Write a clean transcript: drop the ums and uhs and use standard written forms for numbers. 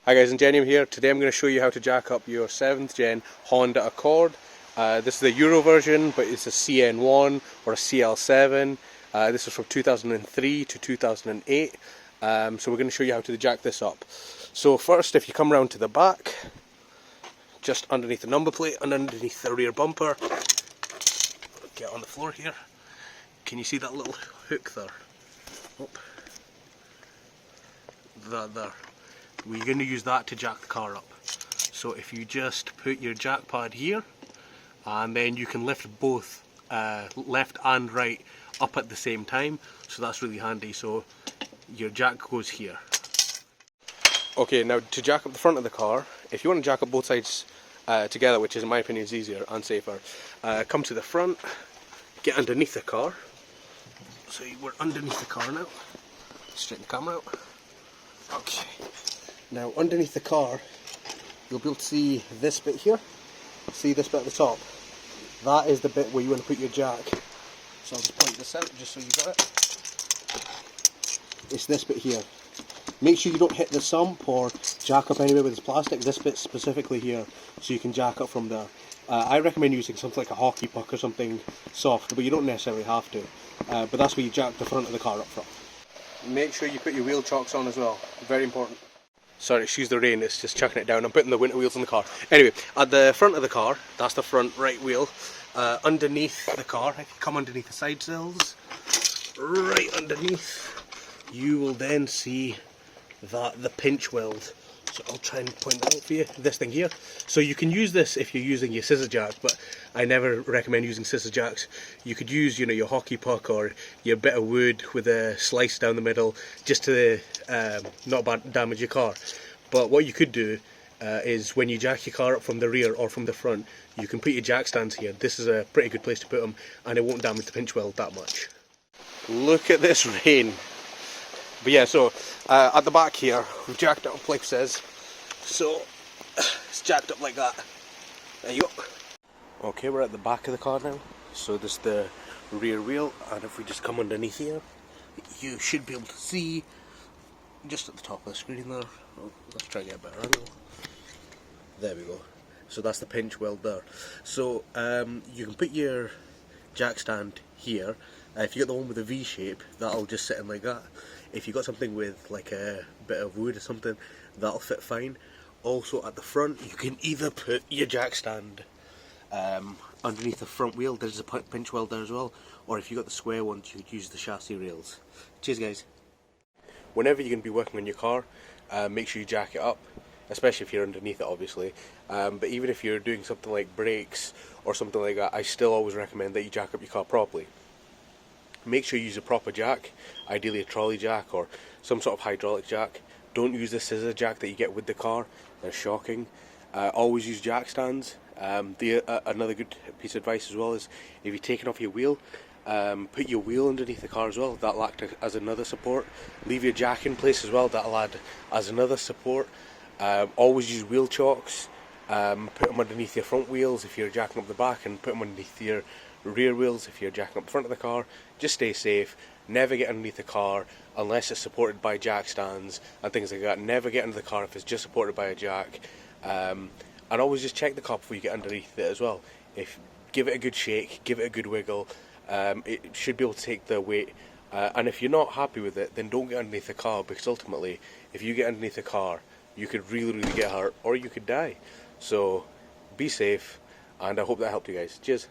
Hi guys, and Gen Euro here. Today I'm going to show you how to jack up your 7th gen Honda Accord. This is the Euro version, but it's a CN1 or a CL7. This is from 2003 to 2008. So we're going to show you how to jack this up. So first, if you come around to the back, just underneath the number plate and underneath the rear bumper, get on the floor here. Can you see that little hook there? Oh. That there. We're going to use that to jack the car up. So if you just put your jack pad here, and then you can lift both left and right up at the same time, so that's really handy. So your jack goes here. Okay, now to jack up the front of the car, if you want to jack up both sides together, which is in my opinion is easier and safer, come to the front, get underneath the car. So we're underneath the car now. Straighten the camera out. Okay. Now underneath the car, you'll be able to see this bit here. See this bit at the top? That is the bit where you want to put your jack. So I'll just point this out just so you got it. It's this bit here. Make sure you don't hit the sump or jack up anywhere with this plastic. This bit specifically here, so you can jack up from there. I recommend using something like a hockey puck or something soft, but you don't necessarily have to. But that's where you jack the front of the car up from. Make sure you put your wheel chocks on as well. Very important. Sorry, excuse the rain, it's just chucking it down. I'm putting the winter wheels on the car. Anyway, at the front of the car, that's the front right wheel. Underneath the car, if you come underneath the side sills, right underneath, you will then see the pinch weld. So I'll try and point that out for you, this thing here. So you can use this if you're using your scissor jack, but I never recommend using scissor jacks. You could use, you know, your hockey puck or your bit of wood with a slice down the middle, just to not damage your car. But what you could do is when you jack your car up from the rear or from the front, you can put your jack stands here. This is a pretty good place to put them, and it won't damage the pinch weld that much. Look at this rain. But yeah, so at the back here, we've jacked it up like it says. So it's jacked up like that. There you go. Okay, we're at the back of the car now. So this is the rear wheel, and if we just come underneath here, you should be able to see just at the top of the screen there. Oh, let's try and get a better angle. There we go. So that's the pinch weld there. So you can put your jack stand here. If you got the one with a V shape, that'll just sit in like that. If you got something with like a bit of wood or something, that'll fit fine. Also at the front, you can either put your jack stand underneath the front wheel. There's a pinch weld there as well. Or if you got the square ones, you could use the chassis rails. Cheers guys. Whenever you're going to be working on your car, make sure you jack it up. Especially if you're underneath it, obviously. But even if you're doing something like brakes or something like that, I still always recommend that you jack up your car properly. Make sure you use a proper jack, ideally a trolley jack or some sort of hydraulic jack. Don't use the scissor jack that you get with the car, they're shocking. Always use jack stands. Another good piece of advice as well is if you're taking off your wheel, put your wheel underneath the car as well, that'll act as another support. Leave your jack in place as well, that'll add as another support. Always use wheel chocks, put them underneath your front wheels if you're jacking up the back, and put them underneath your rear wheels if you're jacking up the front of the car. Just stay safe. Never get underneath the car unless it's supported by jack stands and things like that. Never get under the car if it's just supported by a jack. And always just check the car before you get underneath it as well. Give it a good shake, give it a good wiggle. It should be able to take the weight. And if you're not happy with it, then don't get underneath the car, because ultimately, if you get underneath the car, you could really get hurt or you could die. So be safe, and I hope that helped you guys. Cheers.